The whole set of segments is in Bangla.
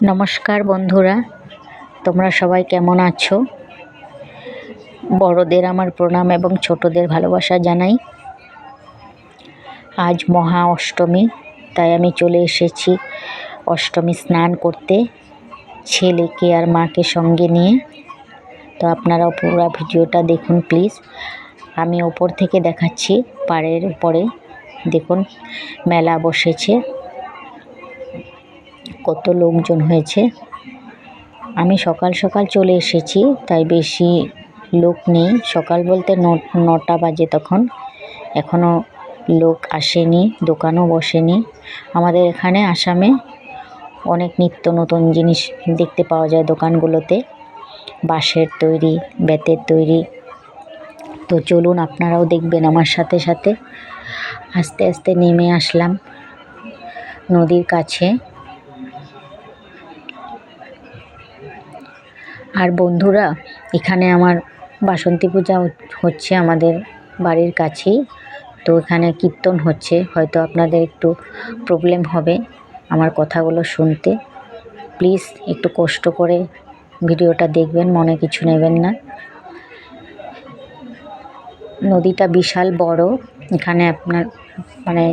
নমস্কার বন্ধুরা, তোমরা সবাই কেমন আছো? বড়দের আমার প্রণাম এবং ছোটদের ভালোবাসা জানাই। আজ মহা অষ্টমী, তাই আমি চলে এসেছি অষ্টমী স্নান করতে ছেলেকে আর মাকে সঙ্গে নিয়ে। তো আপনারাও পুরো ভিডিওটা দেখুন প্লিজ। আমি ওপর থেকে দেখাচ্ছি, পাড়ের উপরে দেখুন মেলা বসেছে, কত লোকজন হয়েছে। আমি সকাল সকাল চলে এসেছি, তাই বেশি লোক নেই। সকাল বলতে 9টা বাজে তখন, এখনও লোক আসেনি, দোকানও বসেনি। আমাদের এখানে আসামে অনেক নিত্য নতুন জিনিস দেখতে পাওয়া যায় দোকানগুলোতে, বাঁশের তৈরি, বেতের তৈরি। তো চলুন আপনারাও দেখবেন আমার সাথে সাথে। আস্তে আস্তে নেমে আসলাম নদীর কাছে। আর বন্ধুরা, এখানে আমার বাসন্তী পূজা হচ্ছে আমাদের বাড়ির কাছেই। তো এখানে কীর্তন হচ্ছে, হয়তো আপনাদের একটু প্রবলেম হবে আমার কথাগুলো শুনতে। প্লিজ একটু কষ্ট করে ভিডিওটা দেখবেন, মনে কিছু নেবেন না। নদীটা বিশাল বড়। এখানে আপনার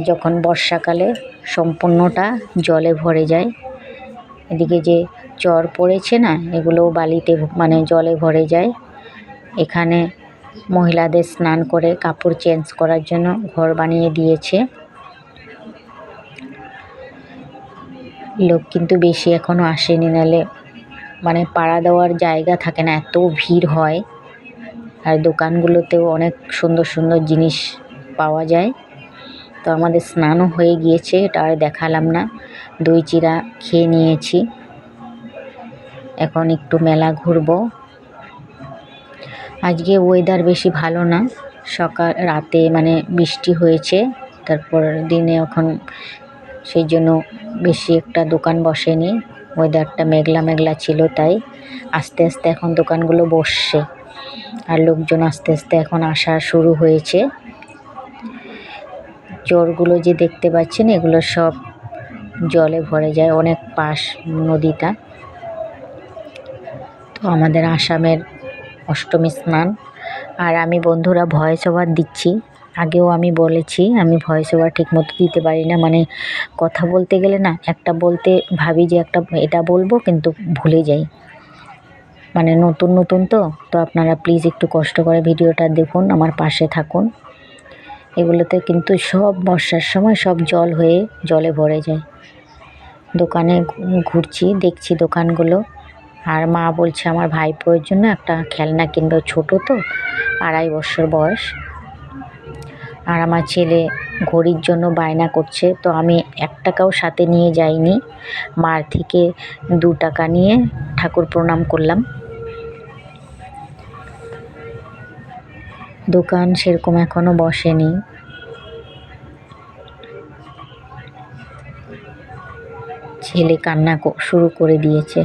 যখন বর্ষাকালে সম্পূর্ণটা জলে ভরে যায়। এদিকে যে চর পড়েছে না, এগুলো বালিতে জলে ভরে যায়। এখানে মহিলাদের স্নান করে কাপড় চেঞ্জ করার জন্য ঘর বানিয়ে দিয়েছে। লোক কিন্তু বেশি এখনো আসেনি, নালে পাড়া দেওয়ার জায়গা থাকে না, এত ভিড় হয়। আর দোকানগুলোতেও অনেক সুন্দর সুন্দর জিনিস পাওয়া যায়। তো আমাদের স্নানও হয়ে গিয়েছে, এটা আর দেখালাম না। দই চিড়া খেয়ে নিয়েছি, এখন একটু মেলা ঘুরবো। আজকে ওয়েদার বেশি ভালো না, রাতে বৃষ্টি হয়েছে, তারপর দিনে এখন সেই জন্য বেশি একটা দোকান বসেনি। ওয়েদারটা মেঘলা মেঘলা ছিল, তাই আস্তে আস্তে এখন দোকানগুলো বসছে আর লোকজন আস্তে আস্তে এখন আসা শুরু হয়েছে। চরগুলো যে দেখতে পাচ্ছেন, এগুলো সব জলে ভরে যায়, অনেক পাশ নদীটা। তো আমাদের আসামের অষ্টমী স্নান। আর আমি বন্ধুরা ভয়েস ওভার দিচ্ছি, আগেও আমি বলেছি আমি ভয়েস ওভার ঠিকমতো দিতে পারি না। কথা বলতে গেলে না, একটা বলতে ভাবি যে এটা বলবো, কিন্তু ভুলে যাই। নতুন নতুন তো আপনারা প্লিজ একটু কষ্ট করে ভিডিওটা দেখুন, আমার পাশে থাকুন। এগুলোতে কিন্তু সব বর্ষার সময় সব জল হয়ে জলে ভরে যায়। দোকানে ঘুরছি, দেখছি দোকানগুলো। আর মা বলছে আমার ভাইপোর জন্য একটা খেলনা কিনবে, ছোট তো, 2.5 বছর বয়স। আর আমার ছেলে ঘড়ির জন্য বায়না করছে, তো আমি 1 টাকাও সাথে নিয়ে যাইনি। মার থেকে 2 টাকা নিয়ে ঠাকুর প্রণাম করলাম। দোকান সেরকম এখনো বসেনি। ছেলে কান্না শুরু করে দিয়েছে।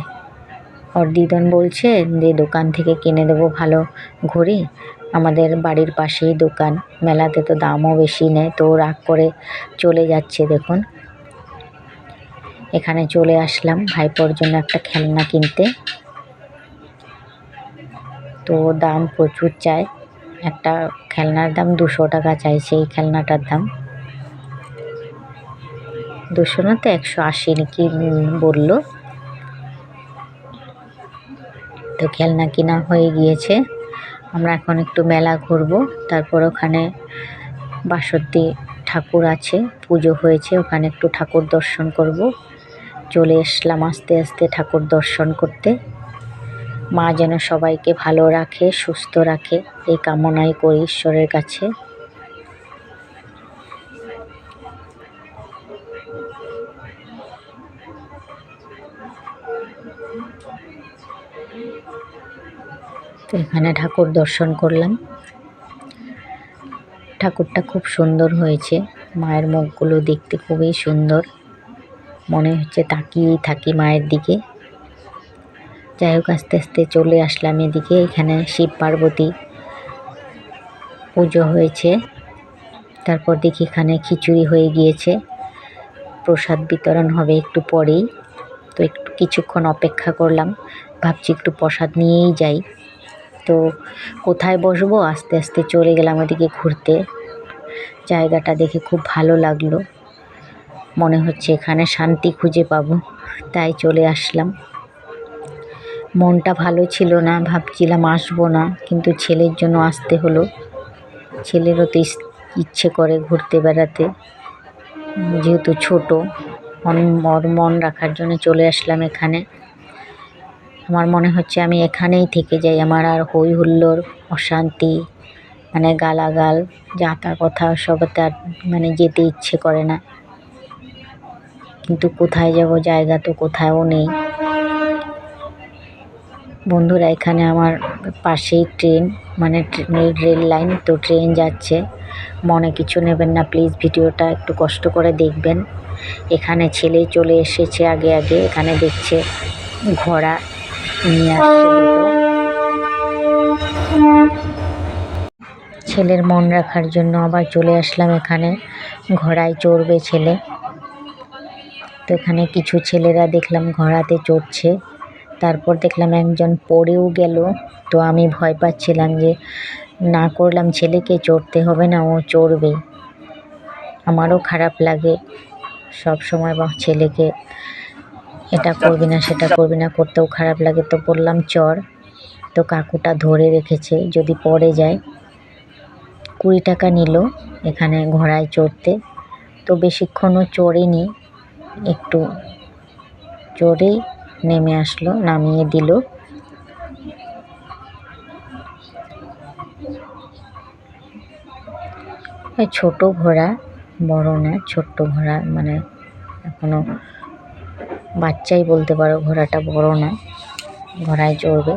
ওর দিদন বলছে যে দোকান থেকে কিনে দেবো ভালো ঘড়ি, আমাদের বাড়ির পাশেই দোকান, মেলাতে তো দামও বেশি নেয়। তো রাগ করে চলে যাচ্ছে। দেখুন, এখানে চলে আসলাম ভাইপোর জন্য একটা খেলনা কিনতে। তো দাম প্রচুর চায়, একটা খেলনার দাম 200 টাকা চাইছে। এই খেলনাটার দাম 200 না, তো 180 নাকি বললো। তো খেলনা কিনা হয়ে গিয়েছে, আমরা এখন একটু মেলা ঘুরবো। তারপর ওখানে বাসন্তী ঠাকুর আছে, পুজো হয়েছে, ওখানে একটু ঠাকুর দর্শন করব। চলে আসলাম আস্তে আস্তে ঠাকুর দর্শন করতে। মা যেন সবাইকে ভালো রাখে, সুস্থ রাখে, এই কামনাই করি ঈশ্বরের কাছে। তো এখানে ঠাকুর দর্শন করলাম। ঠাকুরটা খুব সুন্দর হয়েছে, মায়ের মুখগুলো দেখতে খুবই সুন্দর, মনে হচ্ছে তাকিয়েই থাকি মায়ের দিকে। যাই হোক, আস্তে আস্তে চলে আসলাম এদিকে। এখানে শিব পার্বতী পুজো হয়েছে। তারপর দেখি এখানে খিচুড়ি হয়ে গিয়েছে, প্রসাদ বিতরণ হবে একটু পরেই। তো একটু কিছুক্ষণ অপেক্ষা করলাম, ভাবছি একটু প্রসাদ নিয়েই যাই। তো কোথায় বসবো, আস্তে আস্তে চলে গেলাম ওদিকে ঘুরতে। জায়গাটা দেখে খুব ভালো লাগলো, মনে হচ্ছে এখানে শান্তি খুঁজে পাবো, তাই চলে আসলাম। মনটা ভালো ছিল না, ভাবছিলাম আসবো না, কিন্তু ছেলের জন্য আসতে হলো। ছেলেরও তো ইচ্ছে করে ঘুরতে বেড়াতে, যেহেতু ছোট, ওর মন রাখার জন্য চলে আসলাম এখানে। আমার মনে হচ্ছে আমি এখানেই থেকে যাই, আমার আর হই হুল্লোড় অশান্তি মানে গালাগাল যা তা কথা সবতে আর মানে যেতে ইচ্ছে করে না। কিন্তু কোথায় যাব, জায়গা তো কোথাও নেই। বন্ধুরা, এখানে আমার পাশেই ট্রেন, মানে রেল লাইন, তো ট্রেন যাচ্ছে, মনে কিছু নেবেন না প্লিজ, ভিডিওটা একটু কষ্ট করে দেখবেন। এখানে ছেলে চলে এসেছে আগে আগে, এখানে দেখছে ঘোড়া নিয়ে আসছে দুটো। ছেলের মন রাখার জন্য আবার চলে আসলাম এখানে, ঘোড়ায় চড়বে ছেলে। তো এখানে কিছু ছেলেরা দেখলাম ঘোড়াতে চড়ছে, তারপর দেখলাম একজন পড়েও গেল। তো আমি ভয় পাচ্ছিলাম যে না করলাম, ছেলেকে চড়তে হবে না, ও চড়বে। আমারও খারাপ লাগে সব সময় ছেলেকে এটা করবি না সেটা করবি না করতেও খারাপ লাগে। তো বললাম চড়, তো কাকুটা ধরে রেখেছে যদি পড়ে যায়। 20 টাকা নিল এখানে ঘোড়ায় চড়তে। তো বেশিক্ষণও চড়েনি, একটু চড়েই নেমে আসলো, নামিয়ে দিল। ছোট ঘোড়া, বড় না, ছোট্ট ঘোড়া, মানে এখনো বাচ্চাই বলতে পারো, ঘোড়াটা বড় না, ঘোড়ায় চড়বে।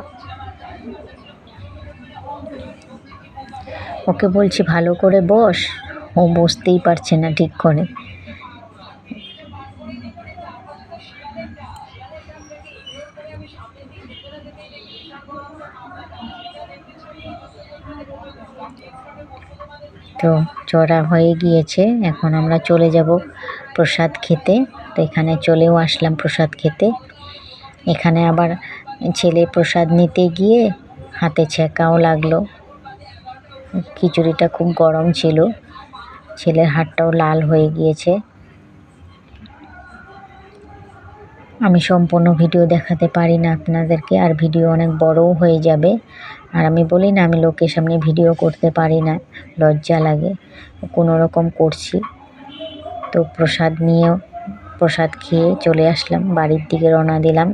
ওকে বলছি ভালো করে বস, ও বসতেই পারছে না ঠিক করে। তো চড়া হয়ে গিয়েছে, এখন আমরা চলে যাব প্রসাদ খেতে। তো এখানে চলেও আসলাম প্রসাদ খেতে। এখানে আবার ছেলে প্রসাদ নিতে গিয়ে হাতে ছ্যাঁকাও লাগলো, খিচুড়িটা খুব গরম ছিল, ছেলের হাতটাও লাল হয়ে গিয়েছে। আমি সম্পূর্ণ ভিডিও দেখাতে পারি না আপনাদেরকে, আর ভিডিও অনেক বড়ও হয়ে যাবে। আর আমি বলি না, আমি লোকের সামনে ভিডিও করতে পারি না, লজ্জা লাগে, কোনো রকম করছি। তো প্রসাদ খেয়ে চলে আসলাম, বাড়ির দিকে রওনা দিলাম।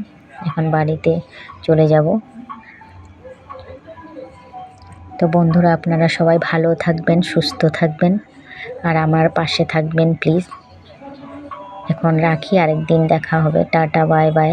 এখন বাড়িতে চলে যাব। তো বন্ধুরা, আপনারা সবাই ভালো থাকবেন, সুস্থ থাকবেন, আর আমার পাশে থাকবেন প্লিজ। এখন রাখি, আরেকদিন দেখা হবে, টাটা বাই বাই।